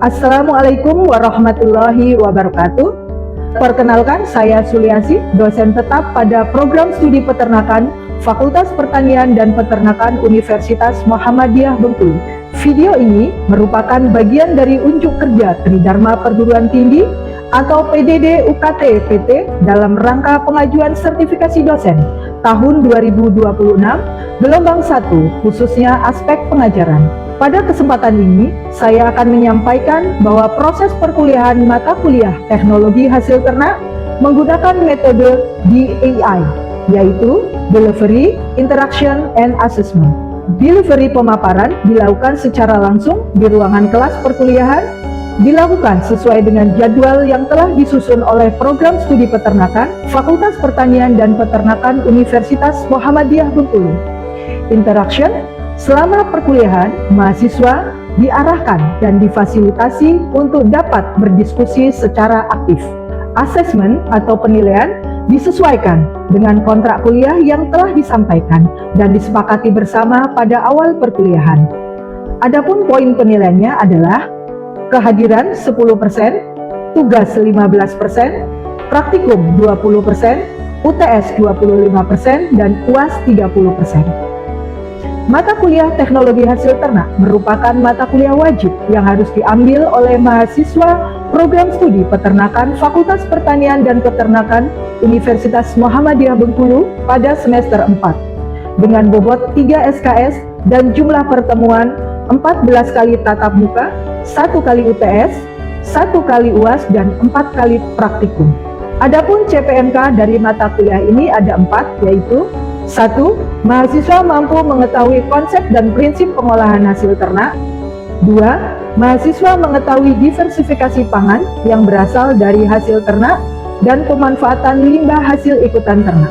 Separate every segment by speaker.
Speaker 1: Assalamualaikum warahmatullahi wabarakatuh. Perkenalkan, saya Suliasi, dosen tetap pada program studi peternakan Fakultas Pertanian dan Peternakan Universitas Muhammadiyah Bengkulu. Video ini merupakan bagian dari unjuk kerja Tridharma Perguruan Tinggi atau PDD UKT PT dalam rangka pengajuan sertifikasi dosen tahun 2026 gelombang 1, khususnya aspek pengajaran. Pada kesempatan ini, saya akan menyampaikan bahwa proses perkuliahan mata kuliah Teknologi Hasil Ternak menggunakan metode DAI, yaitu Delivery, Interaction, and Assessment. Delivery pemaparan dilakukan secara langsung di ruangan kelas perkuliahan, dilakukan sesuai dengan jadwal yang telah disusun oleh program studi peternakan Fakultas Pertanian dan Peternakan Universitas Muhammadiyah Bengkulu. Interaction: selama perkuliahan, mahasiswa diarahkan dan difasilitasi untuk dapat berdiskusi secara aktif. Assessment atau penilaian disesuaikan dengan kontrak kuliah yang telah disampaikan dan disepakati bersama pada awal perkuliahan. Adapun poin penilaiannya adalah kehadiran 10%, tugas 15%, praktikum 20%, UTS 25%, dan UAS 30%. Mata kuliah Teknologi Hasil Ternak merupakan mata kuliah wajib yang harus diambil oleh mahasiswa program studi peternakan Fakultas Pertanian dan Peternakan Universitas Muhammadiyah Bengkulu pada semester 4 dengan bobot 3 SKS dan jumlah pertemuan 14 kali tatap muka, 1 kali UTS, 1 kali UAS, dan 4 kali praktikum. Adapun CPNK dari mata kuliah ini ada 4, yaitu 1. Mahasiswa mampu mengetahui konsep dan prinsip pengolahan hasil ternak. 2. Mahasiswa mengetahui diversifikasi pangan yang berasal dari hasil ternak dan pemanfaatan limbah hasil ikutan ternak.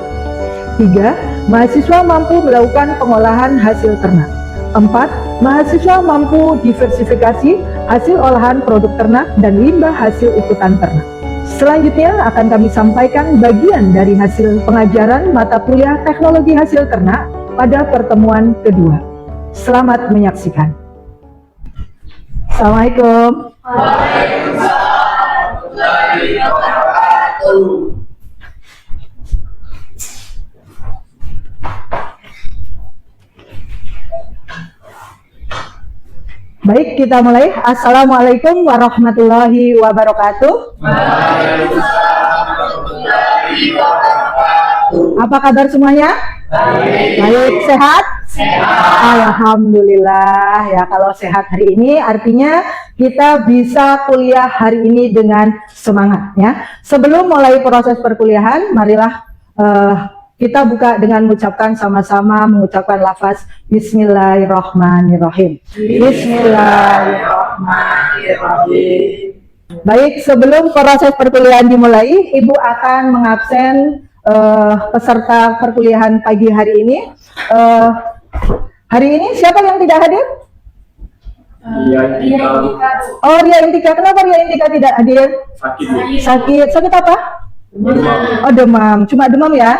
Speaker 1: 3. Mahasiswa mampu melakukan pengolahan hasil ternak. 4. Mahasiswa mampu diversifikasi hasil olahan produk ternak dan limbah hasil ikutan ternak. Selanjutnya akan kami sampaikan bagian dari hasil pengajaran mata kuliah Teknologi Hasil Ternak pada pertemuan kedua. Selamat menyaksikan. Assalamualaikum.
Speaker 2: Waalaikumsalam warahmatullahi wabarakatuh.
Speaker 1: Baik, kita mulai. Assalamualaikum warahmatullahi wabarakatuh.
Speaker 2: Waalaikumsalam warahmatullahi wabarakatuh.
Speaker 1: Apa kabar semuanya? Baik, sehat?
Speaker 2: Sehat.
Speaker 1: Alhamdulillah. Ya, kalau sehat hari ini artinya kita bisa kuliah hari ini dengan semangat ya. Sebelum mulai proses perkuliahan, marilah kita buka dengan mengucapkan sama-sama mengucapkan lafaz Bismillahirrahmanirrahim. Bismillahirrahmanirrahim. Baik, sebelum proses perkuliahan dimulai, Ibu akan mengabsen peserta perkuliahan pagi hari ini. Hari ini siapa yang tidak hadir? Oh, Ria Intika. Kenapa Ria Intika tidak hadir? Sakit. Sakit apa? Oh, demam. Cuma demam ya?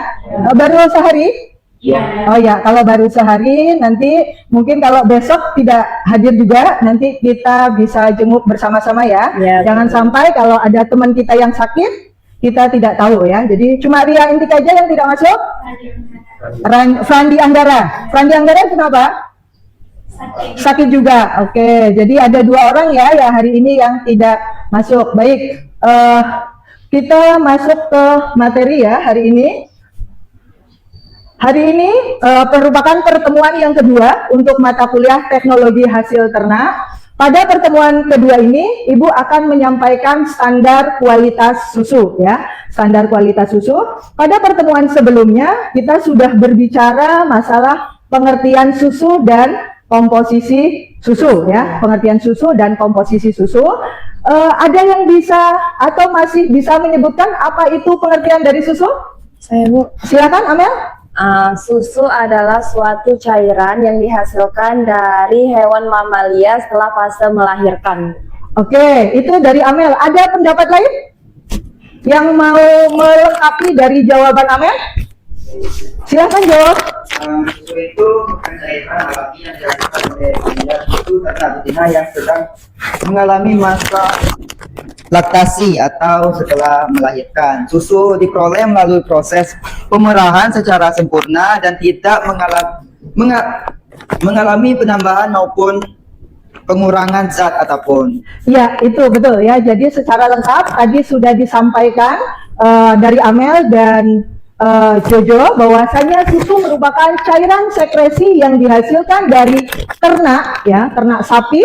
Speaker 1: Baru sehari?
Speaker 2: Iya.
Speaker 1: Oh ya, kalau baru sehari nanti mungkin kalau besok tidak hadir juga nanti kita bisa jenguk bersama-sama ya. Jangan sampai kalau ada teman kita yang sakit kita tidak tahu ya. Jadi cuma Ria Intika aja yang tidak masuk? Frandi Anggara. Frandi Anggara kenapa? Sakit juga. Oke, jadi ada 2 orang ya yang hari ini yang tidak masuk. Baik. Kita masuk ke materi ya hari ini. Hari ini merupakan pertemuan yang kedua untuk mata kuliah Teknologi Hasil Ternak. Pada pertemuan kedua ini, Ibu akan menyampaikan standar kualitas susu ya, standar kualitas susu. Pada pertemuan sebelumnya kita sudah berbicara masalah pengertian susu dan komposisi susu ya, pengertian susu dan komposisi susu. Ada yang bisa atau masih bisa menyebutkan apa itu pengertian dari susu?
Speaker 3: Saya, Bu.
Speaker 1: Silakan, Amel.
Speaker 3: Susu adalah suatu cairan yang dihasilkan dari hewan mamalia setelah fase melahirkan.
Speaker 1: Oke, itu dari Amel. Ada pendapat lain yang mau melengkapi dari jawaban Amel? Silakan jawab.
Speaker 4: Susu itu bukan cairan alami yang dihasilkan oleh susu ternak betina yang sedang mengalami masa laktasi atau setelah melahirkan. Susu diperoleh melalui proses pemerahan secara sempurna dan tidak mengalami penambahan maupun pengurangan zat apapun.
Speaker 1: Ya, itu betul ya. Jadi secara lengkap tadi sudah disampaikan dari Amel dan Jojo bahwasanya susu merupakan cairan sekresi yang dihasilkan dari ternak ya, ternak sapi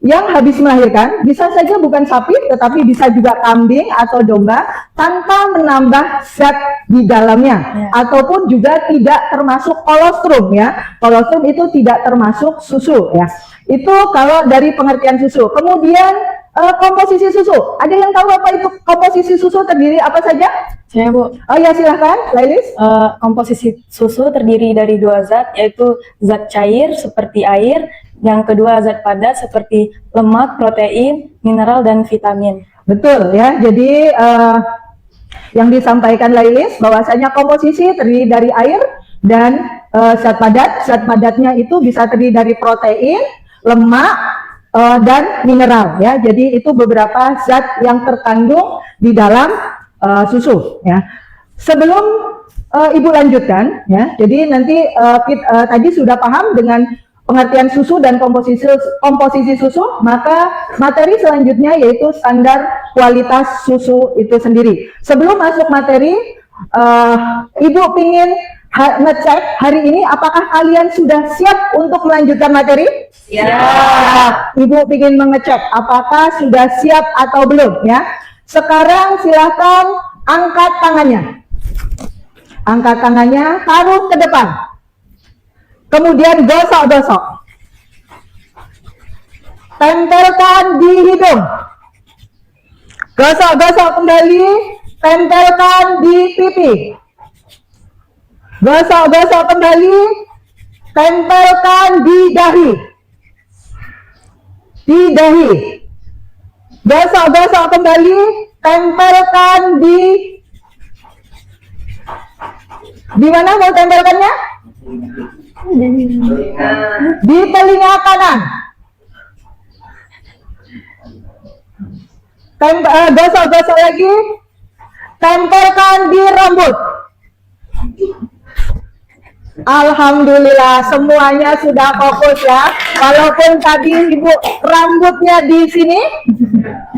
Speaker 1: yang habis melahirkan. Bisa saja bukan sapi tetapi bisa juga kambing atau domba tanpa menambah zat di dalamnya ataupun juga tidak termasuk kolostrum ya. Kolostrum itu tidak termasuk susu ya. Itu kalau dari pengertian susu. Kemudian komposisi susu. Ada yang tahu apa itu komposisi susu terdiri apa saja?
Speaker 3: Saya, Bu.
Speaker 1: Oh ya, silahkan, Lailis.
Speaker 3: Komposisi susu terdiri dari dua zat, yaitu zat cair seperti air, yang kedua zat padat seperti lemak, protein, mineral, dan vitamin.
Speaker 1: Betul ya. Jadi yang disampaikan Lailis bahwasanya komposisi terdiri dari air dan zat padat. Zat padatnya itu bisa terdiri dari protein, lemak, dan mineral ya. Jadi itu beberapa zat yang terkandung di dalam susu ya. Sebelum Ibu lanjutkan ya. Jadi nanti tadi sudah paham dengan pengertian susu dan komposisi susu, maka materi selanjutnya yaitu standar kualitas susu itu sendiri. Sebelum masuk materi, Ibu ingin ngecek hari ini apakah kalian sudah siap untuk melanjutkan materi? Ya. Ibu ingin mengecek apakah sudah siap atau belum ya. Sekarang silakan angkat tangannya. Angkat tangannya, taruh ke depan. Kemudian gosok-gosok. Tempelkan di hidung. Gosok-gosok kembali, tempelkan di pipi. Gosok-gosok kembali, tempelkan di dahi. Di dahi. Gosok-gosok kembali, tempelkan di mana mau tempelkannya? Di telinga kanan. Gosok-gosok lagi, tempelkan di rambut. Alhamdulillah semuanya sudah fokus ya. Walaupun tadi Ibu rambutnya di sini,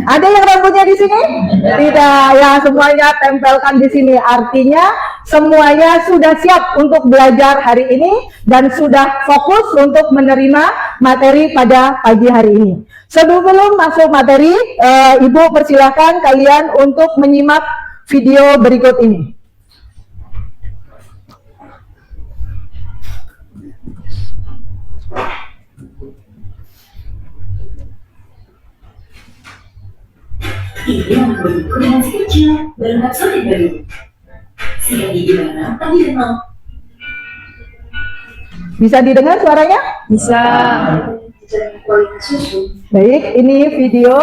Speaker 1: ada yang rambutnya di sini? Tidak ya, semuanya tempelkan di sini. Artinya semuanya sudah siap untuk belajar hari ini dan sudah fokus untuk menerima materi pada pagi hari ini. Sebelum masuk materi, Ibu persilahkan kalian untuk menyimak video berikut ini.
Speaker 5: Ini yang berbentuk masih kecil, berangkat sulit dari sehingga gigi mana tapi dikenal.
Speaker 1: Bisa didengar suaranya?
Speaker 3: Bisa.
Speaker 5: Kualitas susu.
Speaker 1: Baik, ini video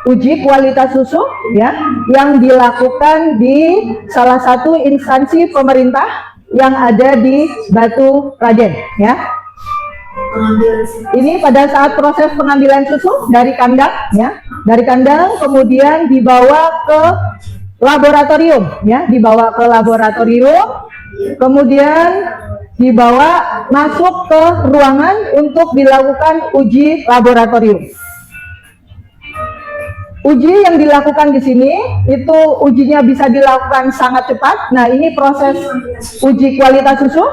Speaker 1: uji kualitas susu ya yang dilakukan di salah satu instansi pemerintah yang ada di Batu Raden ya. Ini pada saat proses pengambilan susu dari kandang ya, dari kandang kemudian dibawa ke laboratorium ya, dibawa ke laboratorium, kemudian dibawa masuk ke ruangan untuk dilakukan uji laboratorium. Uji yang dilakukan di sini itu ujinya bisa dilakukan sangat cepat. Nah, ini proses uji kualitas susu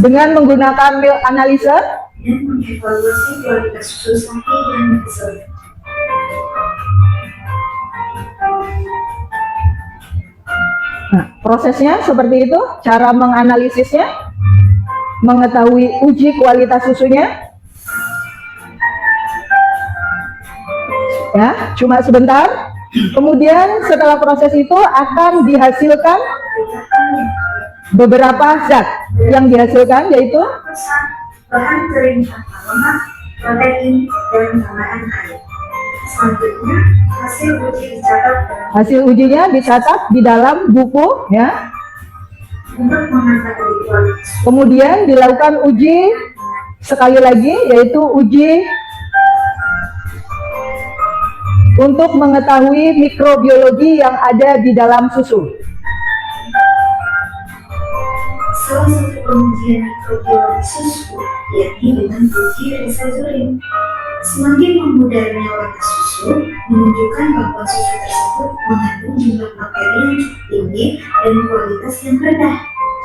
Speaker 1: dengan menggunakan milk analyzer
Speaker 5: dan mengevaluasi kualitas susu sapi yang dihasilkan.
Speaker 1: Nah, prosesnya seperti itu, cara menganalisisnya, mengetahui uji kualitas susunya. Ya, cuma sebentar. Kemudian setelah proses itu akan dihasilkan beberapa zat yang dihasilkan, yaitu
Speaker 5: bahan kering tanpa lemak, protein, dan tambahan air. Selanjutnya, hasil uji dicatat
Speaker 1: hasil ujinya dicatat di dalam buku ya.
Speaker 5: untuk memanfaatkan kualitas.
Speaker 1: Kemudian dilakukan uji sekali lagi, yaitu uji untuk mengetahui mikrobiologi yang ada di dalam susu.
Speaker 5: Salah satu pengujian mikrobiologi susu yakni dengan uji Resazurin. Semakin memudahnya warna susu menunjukkan bahwa susu tersebut mengandung jumlah bakteri yang cukup tinggi dan kualitas yang rendah.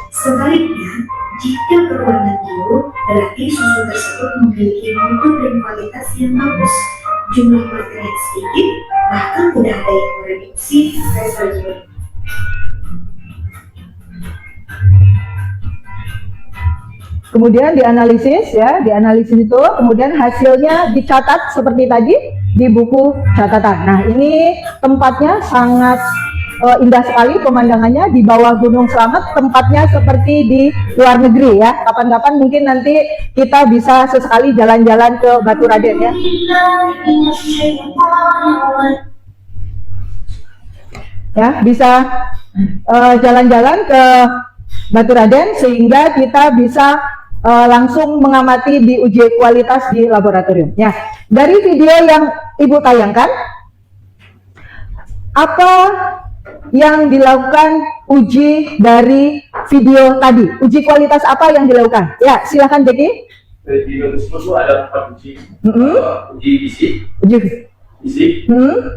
Speaker 5: Sebaliknya, jika berwarna biru, berarti susu tersebut memiliki mutu dan kualitas yang bagus. Jumlah bakteri yang sedikit, bahkan tidak ada yang mereduksi Resazurin.
Speaker 1: Kemudian dianalisis ya, dianalisis itu kemudian hasilnya dicatat seperti tadi di buku catatan. Nah, ini tempatnya sangat indah sekali pemandangannya di bawah Gunung Slamet, tempatnya seperti di luar negeri ya. Kapan-kapan mungkin nanti kita bisa sesekali jalan-jalan ke Baturaden ya. Ya, bisa jalan-jalan ke Baturaden sehingga kita bisa langsung mengamati di uji kualitas di laboratorium. Ya, dari video yang Ibu tayangkan, apa yang dilakukan uji dari video tadi? Uji kualitas apa yang dilakukan? Ya, silakan Jeki.
Speaker 2: Dari video tersebut tuh ada 4 uji. Uji fisik,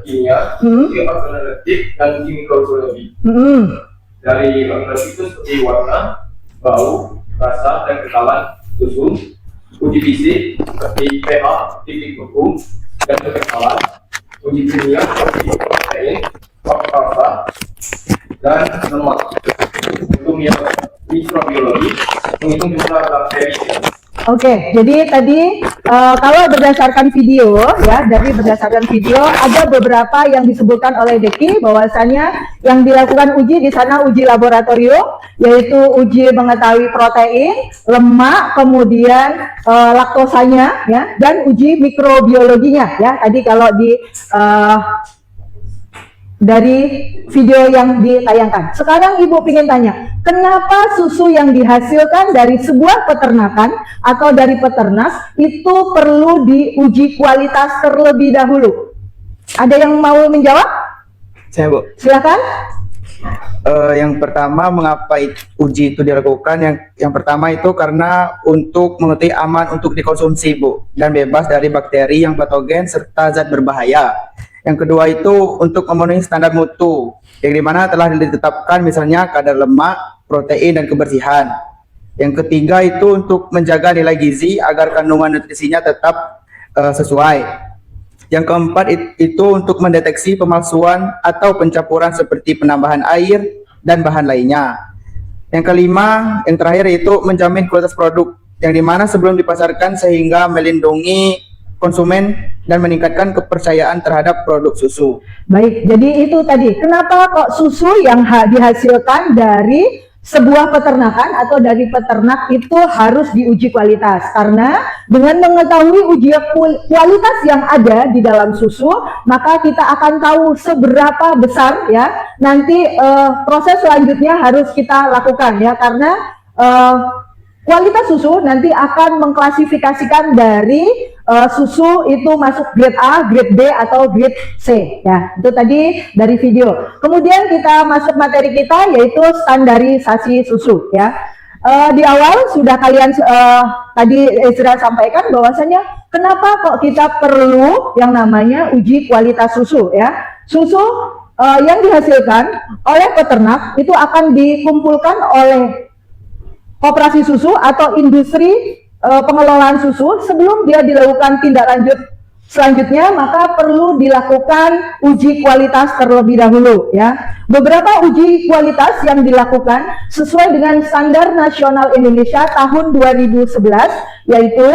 Speaker 2: kimia, uji organoleptik, dan uji mikrobiologi. Dari organoleptik itu seperti warna, bau, rasa, dan kekalan susu. Uji fisik seperti pH, titik beku, dan kekekalan. Uji kimia seperti protein, rasa, dan lemak. Untuk yang mikrobiologi menghitung jumlah bakteri.
Speaker 1: Oke, jadi tadi kalau berdasarkan video ya, dari berdasarkan video ada beberapa yang disebutkan oleh Deki bahwasanya yang dilakukan uji di sana uji laboratorium, yaitu uji mengetahui protein, lemak, kemudian laktosanya ya, dan uji mikrobiologinya ya. Tadi kalau di dari video yang ditayangkan. Sekarang Ibu ingin tanya, kenapa susu yang dihasilkan dari sebuah peternakan atau dari peternak itu perlu diuji kualitas terlebih dahulu? Ada yang mau menjawab?
Speaker 4: Saya, Bu.
Speaker 1: Silakan.
Speaker 4: Yang pertama, mengapa uji itu dilakukan? Yang pertama itu karena untuk mengetahui aman untuk dikonsumsi, Bu, dan bebas dari bakteri yang patogen serta zat berbahaya. Yang kedua itu untuk memenuhi standar mutu, yang dimana telah ditetapkan misalnya kadar lemak, protein, dan kebersihan. Yang ketiga itu untuk menjaga nilai gizi agar kandungan nutrisinya tetap sesuai. Yang keempat itu untuk mendeteksi pemalsuan atau pencampuran seperti penambahan air dan bahan lainnya. Yang kelima, yang terakhir itu menjamin kualitas produk, yang dimana sebelum dipasarkan sehingga melindungi konsumen dan meningkatkan kepercayaan terhadap produk susu.
Speaker 1: Baik, jadi itu tadi. Kenapa kok susu yang dihasilkan dari sebuah peternakan atau dari peternak itu harus diuji kualitas? Karena dengan mengetahui uji kualitas yang ada di dalam susu, maka kita akan tahu seberapa besar ya nanti proses selanjutnya harus kita lakukan ya, karena kualitas susu nanti akan mengklasifikasikan dari susu itu masuk grade A, grade B, atau grade C ya. Itu tadi dari video. Kemudian kita masuk materi kita, yaitu standarisasi susu ya. Di awal sudah kalian tadi Ezra sampaikan bahwasanya kenapa kok kita perlu yang namanya uji kualitas susu ya. Susu yang dihasilkan oleh peternak itu akan dikumpulkan oleh koperasi susu atau industri pengelolaan susu. Sebelum dia dilakukan tindak lanjut selanjutnya, maka perlu dilakukan uji kualitas terlebih dahulu ya. Beberapa uji kualitas yang dilakukan sesuai dengan Standar Nasional Indonesia tahun 2011, yaitu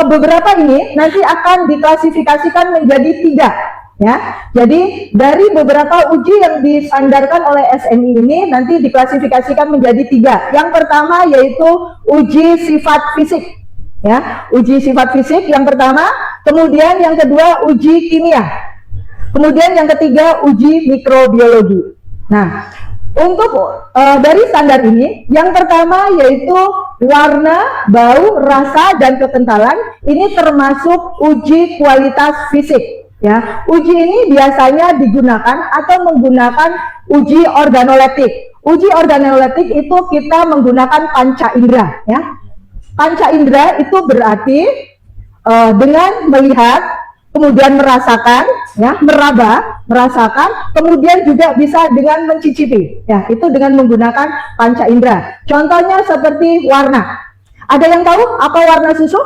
Speaker 1: beberapa ini nanti akan diklasifikasikan menjadi 3 ya. Jadi dari beberapa uji yang disandarkan oleh SNI ini nanti diklasifikasikan menjadi 3. Yang pertama yaitu uji sifat fisik ya, uji sifat fisik yang pertama. Kemudian yang kedua uji kimia, kemudian yang ketiga uji mikrobiologi. Nah, Untuk dari standar ini, yang pertama yaitu warna, bau, rasa, dan kekentalan. Ini termasuk uji kualitas fisik. Ya, uji ini biasanya digunakan atau menggunakan uji organoleptik. Uji organoleptik itu kita menggunakan panca indera. Ya, panca indera itu berarti dengan melihat, kemudian merasakan, ya, meraba, merasakan, kemudian juga bisa dengan mencicipi. Ya, itu dengan menggunakan panca indera. Contohnya seperti warna. Ada yang tahu apa warna susu?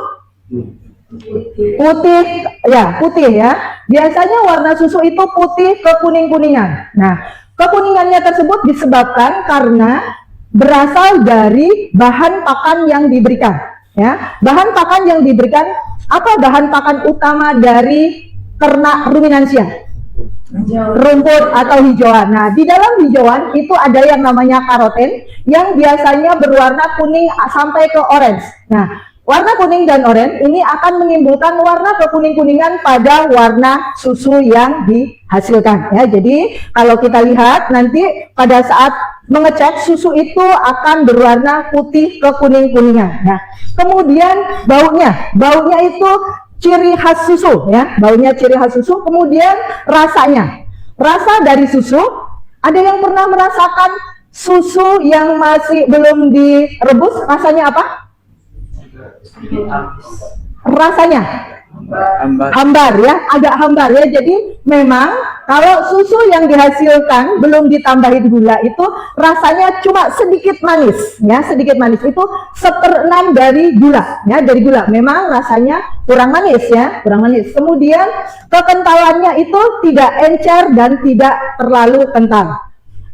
Speaker 1: Putih, ya, putih ya. Biasanya warna susu itu putih kekuning-kuningan. Nah, kekuningannya tersebut disebabkan karena berasal dari bahan pakan yang diberikan. Ya, bahan pakan yang diberikan, apa bahan pakan utama dari ternak ruminansia? Rumput atau hijauan. Nah, di dalam hijauan itu ada yang namanya karoten yang biasanya berwarna kuning sampai ke orange. Nah, warna kuning dan oranye ini akan menimbulkan warna kekuning-kuningan pada warna susu yang dihasilkan. Ya, jadi kalau kita lihat nanti pada saat mengecek susu itu akan berwarna putih kekuning-kuningan. Nah, kemudian baunya itu ciri khas susu, ya, baunya ciri khas susu. Kemudian rasanya, rasa dari susu. Ada yang pernah merasakan susu yang masih belum direbus, rasanya apa? Rasanya hambar, ya, agak hambar ya. Jadi memang kalau susu yang dihasilkan belum ditambahin gula itu rasanya cuma sedikit manis, ya, sedikit manis. Itu 1/6 dari gula, ya, dari gula. Memang rasanya kurang manis, ya, kurang manis. Kemudian kekentalannya itu tidak encer dan tidak terlalu kental.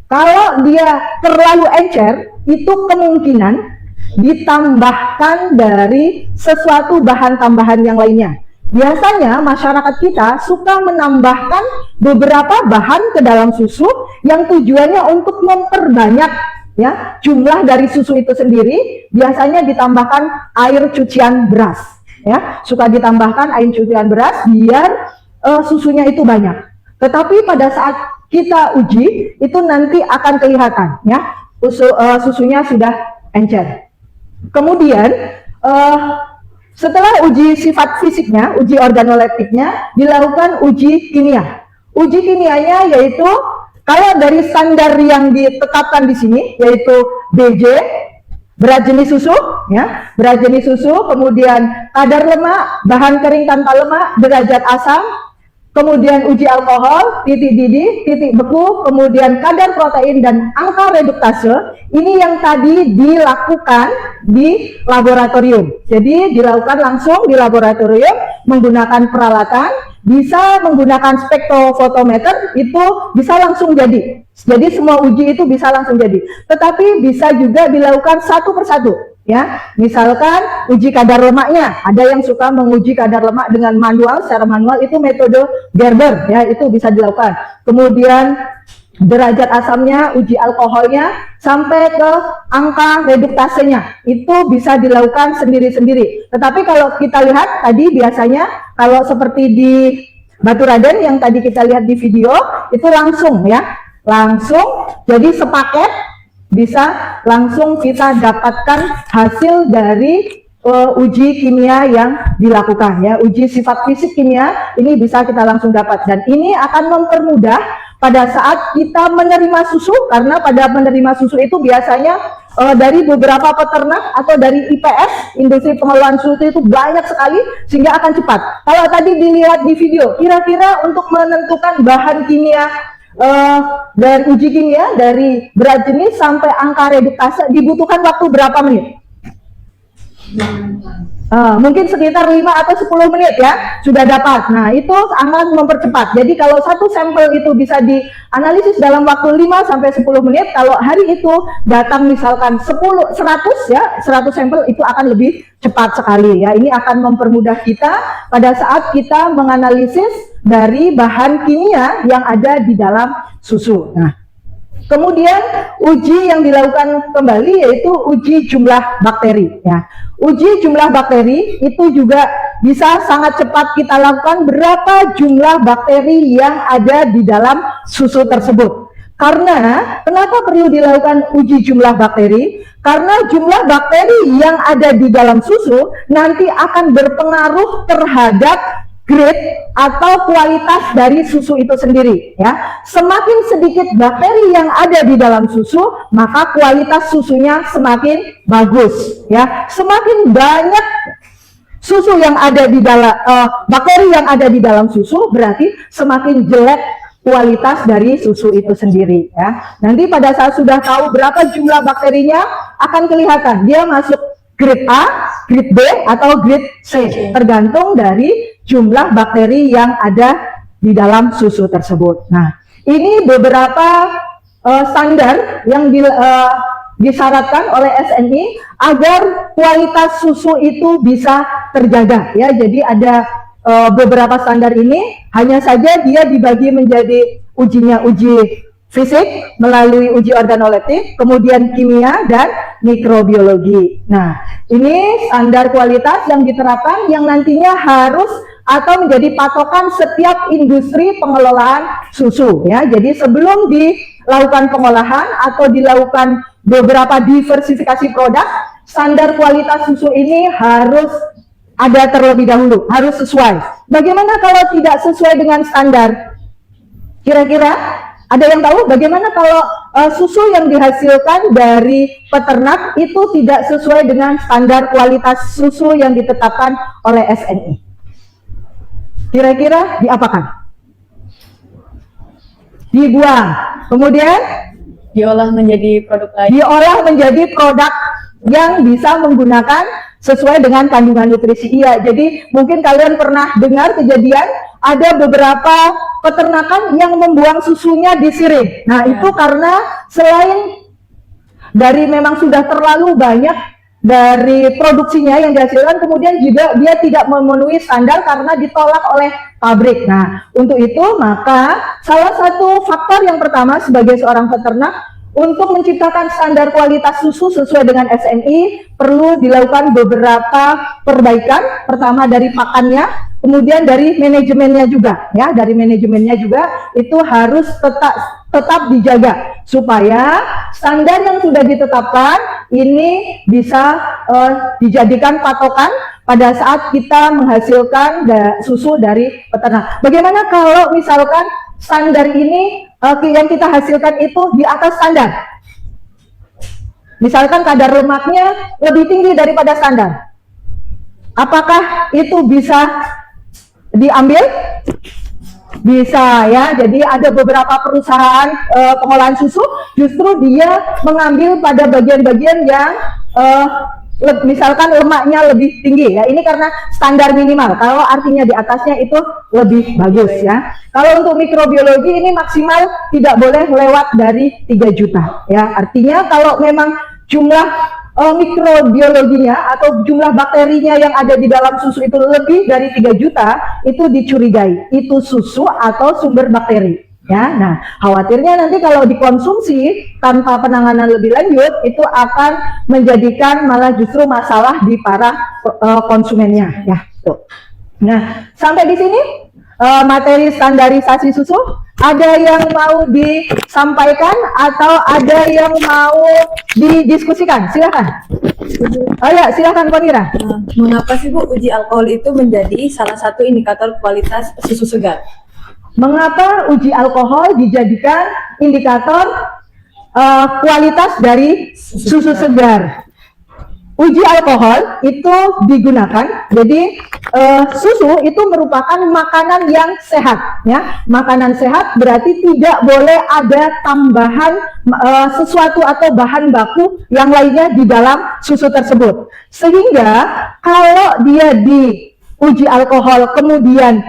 Speaker 1: Kalau dia terlalu encer, itu kemungkinan ditambahkan dari sesuatu bahan tambahan yang lainnya. Biasanya masyarakat kita suka menambahkan beberapa bahan ke dalam susu yang tujuannya untuk memperbanyak, ya, jumlah dari susu itu sendiri. Biasanya ditambahkan air cucian beras, ya, suka ditambahkan air cucian beras biar susunya itu banyak. Tetapi pada saat kita uji itu nanti akan kelihatan, ya, susunya sudah encer. Kemudian setelah uji sifat fisiknya, uji organoleptiknya, dilakukan uji kimia. Uji kimianya yaitu kalau dari standar yang ditetapkan di sini yaitu BJ, berat jenis susu, ya, berat jenis susu, kemudian kadar lemak, bahan kering tanpa lemak, derajat asam, kemudian uji alkohol, titik didih, titik beku, kemudian kadar protein dan angka reduktase. Ini yang tadi dilakukan di laboratorium. Jadi dilakukan langsung di laboratorium menggunakan peralatan, bisa menggunakan spektrofotometer, itu bisa langsung jadi. Jadi semua uji itu bisa langsung jadi. Tetapi bisa juga dilakukan satu persatu. Ya, misalkan uji kadar lemaknya, ada yang suka menguji kadar lemak dengan manual, secara manual, itu metode Gerber, ya, itu bisa dilakukan. Kemudian derajat asamnya, uji alkoholnya, sampai ke angka reduktasenya, itu bisa dilakukan sendiri-sendiri. Tetapi kalau kita lihat tadi biasanya kalau seperti di Batu Raden yang tadi kita lihat di video, itu langsung, ya, langsung, jadi sepaket bisa langsung kita dapatkan hasil dari uji kimia yang dilakukan, ya, uji sifat fisik kimia ini bisa kita langsung dapat. Dan ini akan mempermudah pada saat kita menerima susu, karena pada menerima susu itu biasanya dari beberapa peternak atau dari IPS, industri pengolahan susu itu banyak sekali, sehingga akan cepat. Kalau tadi dilihat di video, kira-kira untuk menentukan bahan kimia dari uji kimia dari berat jenis sampai angka reduktase dibutuhkan waktu berapa menit? Mungkin sekitar 5 atau 10 menit, ya, sudah dapat. Nah, itu akan mempercepat. Jadi kalau satu sampel itu bisa dianalisis dalam waktu 5 sampai 10 menit, kalau hari itu datang misalkan 100 sampel, itu akan lebih cepat sekali, ya. Ini akan mempermudah kita pada saat kita menganalisis dari bahan kimia yang ada di dalam susu. Nah, kemudian uji yang dilakukan kembali yaitu uji jumlah bakteri, ya. Uji jumlah bakteri itu juga bisa sangat cepat kita lakukan, berapa jumlah bakteri yang ada di dalam susu tersebut. Karena kenapa perlu dilakukan uji jumlah bakteri? Karena jumlah bakteri yang ada di dalam susu nanti akan berpengaruh terhadap grade atau kualitas dari susu itu sendiri, ya. Semakin sedikit bakteri yang ada di dalam susu, maka kualitas susunya semakin bagus, ya. Semakin banyak susu yang ada di dalam bakteri yang ada di dalam susu, berarti semakin jelek kualitas dari susu itu sendiri, ya. Nanti pada saat sudah tahu berapa jumlah bakterinya, akan kelihatan dia masuk grade A, grade B, atau grade C, tergantung dari jumlah bakteri yang ada di dalam susu tersebut. Nah, ini beberapa standar yang disyaratkan oleh SNI agar kualitas susu itu bisa terjaga, ya. Jadi ada beberapa standar ini, hanya saja dia dibagi menjadi ujinya uji fisik melalui uji organoleptik, kemudian kimia dan mikrobiologi. Nah, ini standar kualitas yang diterapkan yang nantinya harus atau menjadi patokan setiap industri pengelolaan susu, ya. Jadi sebelum dilakukan pengolahan atau dilakukan beberapa diversifikasi produk, standar kualitas susu ini harus ada terlebih dahulu, harus sesuai. Bagaimana kalau tidak sesuai dengan standar? Kira-kira ada yang tahu bagaimana kalau susu yang dihasilkan dari peternak itu tidak sesuai dengan standar kualitas susu yang ditetapkan oleh SNI? Kira-kira diapakan? Dibuang. Kemudian
Speaker 3: Diolah menjadi produk lain.
Speaker 1: diolah menjadi produk yang bisa menggunakan sesuai dengan kandungan nutrisi. Iya, jadi mungkin kalian pernah dengar kejadian ada beberapa peternakan yang membuang susunya di siring. Nah, itu karena selain dari memang sudah terlalu banyak dari produksinya yang dihasilkan, kemudian juga dia tidak memenuhi standar karena ditolak oleh pabrik. Nah, untuk itu maka salah satu faktor yang pertama sebagai seorang peternak untuk menciptakan standar kualitas susu sesuai dengan SNI perlu dilakukan beberapa perbaikan. Pertama dari pakannya, kemudian dari manajemennya juga, ya. Dari manajemennya juga itu harus tetap dijaga supaya standar yang sudah ditetapkan ini bisa dijadikan patokan pada saat kita menghasilkan susu dari peternak. Bagaimana kalau misalkan standar ini yang kita hasilkan itu di atas standar? Misalkan kadar lemaknya lebih tinggi daripada standar. Apakah itu bisa diambil? Bisa, ya. Jadi ada beberapa perusahaan pengolahan susu justru dia mengambil pada bagian-bagian yang misalkan lemaknya lebih tinggi, ya. Ini karena standar minimal. Kalau artinya di atasnya itu lebih bagus, ya. Kalau untuk mikrobiologi ini maksimal tidak boleh lewat dari 3 juta, ya. Artinya kalau memang jumlah mikrobiologinya atau jumlah bakterinya yang ada di dalam susu itu lebih dari 3 juta, itu dicurigai itu susu atau sumber bakteri, ya. Nah, khawatirnya nanti kalau dikonsumsi tanpa penanganan lebih lanjut itu akan menjadikan malah justru masalah di para konsumennya, ya. Tuh. Nah, sampai di sini materi standarisasi susu. Ada yang mau disampaikan atau ada yang mau didiskusikan? Silakan. Oh ya, silakan Konira.
Speaker 3: Mengapa sih Bu uji alkohol itu menjadi salah satu indikator kualitas susu segar?
Speaker 1: Mengapa uji alkohol dijadikan indikator kualitas dari susu segar? Uji alkohol itu digunakan, jadi susu itu merupakan makanan yang sehat, ya. Makanan sehat berarti tidak boleh ada tambahan sesuatu atau bahan baku yang lainnya di dalam susu tersebut. Sehingga kalau dia diuji alkohol kemudian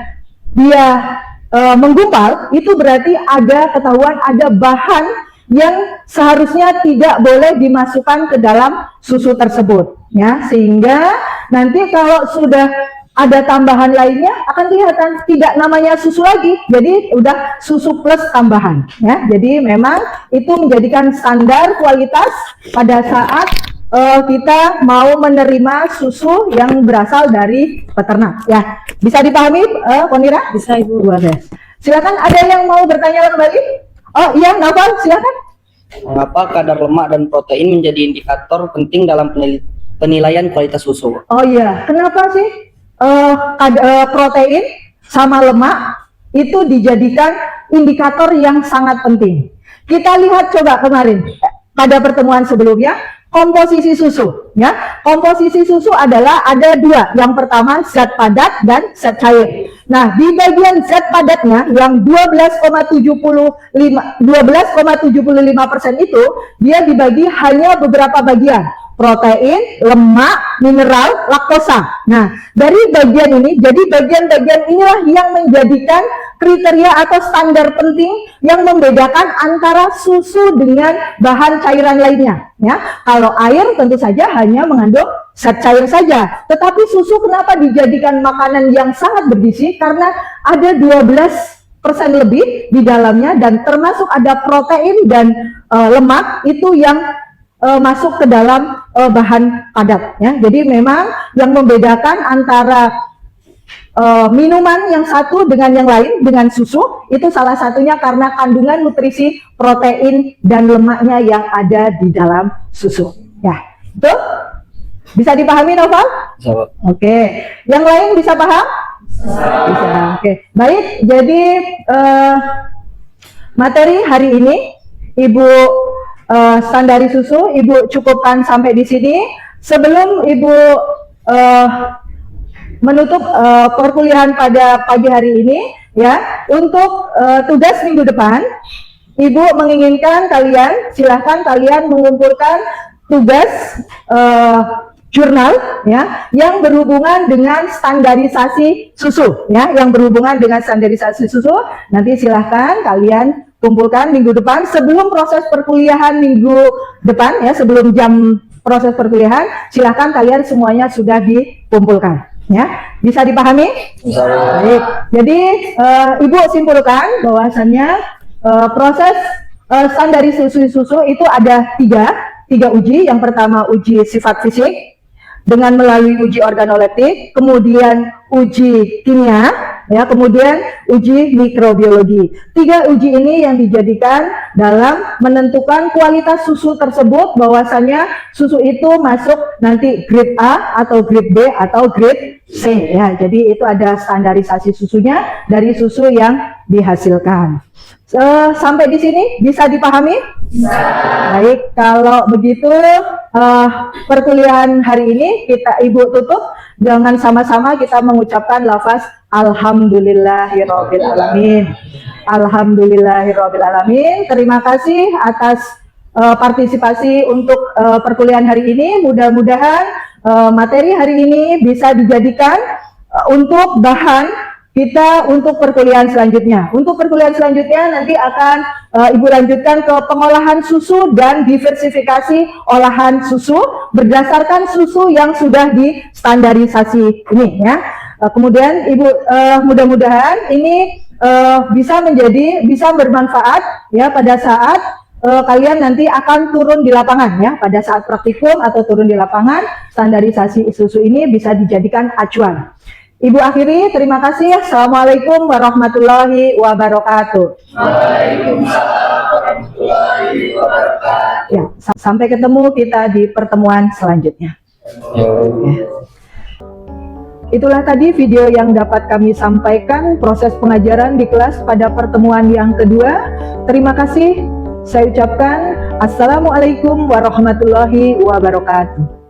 Speaker 1: dia menggumpal, itu berarti ada ketahuan ada bahan yang seharusnya tidak boleh dimasukkan ke dalam susu tersebut, ya. Sehingga nanti kalau sudah ada tambahan lainnya akan kelihatan tidak namanya susu lagi, jadi udah susu plus tambahan, ya. Jadi memang itu menjadikan standar kualitas pada saat kita mau menerima susu yang berasal dari peternak, ya. Bisa dipahami, Konira?
Speaker 3: Bisa Ibu.
Speaker 1: Luar biasa. Silakan, ada yang mau bertanya kembali? Oh iya, Naufal, silakan.
Speaker 6: Mengapa kadar lemak dan protein menjadi indikator penting dalam penilaian kualitas susu?
Speaker 1: Oh iya, kenapa sih protein sama lemak itu dijadikan indikator yang sangat penting? Kita lihat coba kemarin pada pertemuan sebelumnya, komposisi susu, ya. Komposisi susu adalah ada dua. Yang pertama zat padat dan zat cair. Nah, di bagian zat padatnya yang 12,75% itu dia dibagi hanya beberapa bagian. Protein, lemak, mineral, laktosa. Nah, dari bagian ini, jadi bagian-bagian inilah yang menjadikan kriteria atau standar penting yang membedakan antara susu dengan bahan cairan lainnya. Ya, kalau air tentu saja hanya mengandung zat cair saja. Tetapi susu kenapa dijadikan makanan yang sangat bergizi? Karena ada 12% lebih di dalamnya dan termasuk ada protein dan lemak itu yang masuk ke dalam bahan padat, ya. Jadi memang yang membedakan antara minuman yang satu dengan yang lain, dengan susu, itu salah satunya karena kandungan nutrisi protein dan lemaknya yang ada di dalam susu. Ya, itu bisa dipahami, Naufal?
Speaker 6: Bisa.
Speaker 1: Oke, yang lain bisa paham? Bisa. Oke, baik. Jadi materi hari ini Ibu standari susu, Ibu cukupkan sampai di sini. Sebelum Ibu menutup perkuliahan pada pagi hari ini, ya, untuk tugas minggu depan, Ibu menginginkan kalian, silahkan kalian mengumpulkan tugas jurnal, ya, yang berhubungan dengan standarisasi susu, ya, yang berhubungan dengan standarisasi susu. Nanti silahkan kalian kumpulkan minggu depan sebelum proses perkuliahan minggu depan, ya, sebelum jam proses perkuliahan, silahkan kalian semuanya sudah dikumpulkan, ya. Bisa dipahami?
Speaker 6: Bisa.
Speaker 1: Baik. Jadi Ibu simpulkan bahwasannya proses standarisasi susu itu ada tiga uji. Yang pertama uji sifat fisik dengan melalui uji organoleptik, kemudian uji kimia, ya, kemudian uji mikrobiologi. 3 uji ini yang dijadikan dalam menentukan kualitas susu tersebut, bahwasannya susu itu masuk nanti grade A atau grade B atau grade C, ya. Jadi itu ada standarisasi susunya dari susu yang dihasilkan. Sampai di sini bisa dipahami? Baik, kalau begitu perkuliahan hari ini Ibu tutup dengan sama-sama kita mengucapkan lafaz Alhamdulillahirrabbilalamin. Alhamdulillahirrabbilalamin. Terima kasih atas partisipasi untuk perkuliahan hari ini. Mudah-mudahan materi hari ini bisa dijadikan untuk bahan kita untuk perkuliahan selanjutnya. Untuk perkuliahan selanjutnya nanti akan Ibu lanjutkan ke pengolahan susu dan diversifikasi olahan susu berdasarkan susu yang sudah distandarisasi ini, ya. Kemudian Ibu mudah-mudahan ini bisa bermanfaat, ya, pada saat kalian nanti akan turun di lapangan, ya, pada saat praktikum atau turun di lapangan, standarisasi susu ini bisa dijadikan acuan. Ibu akhiri, terima kasih. Assalamualaikum warahmatullahi wabarakatuh.
Speaker 2: Waalaikumsalam warahmatullahi wabarakatuh.
Speaker 1: Ya, sampai ketemu kita di pertemuan selanjutnya. Ya. Itulah tadi video yang dapat kami sampaikan proses pengajaran di kelas pada pertemuan yang kedua. Terima kasih. Saya ucapkan Assalamualaikum warahmatullahi wabarakatuh.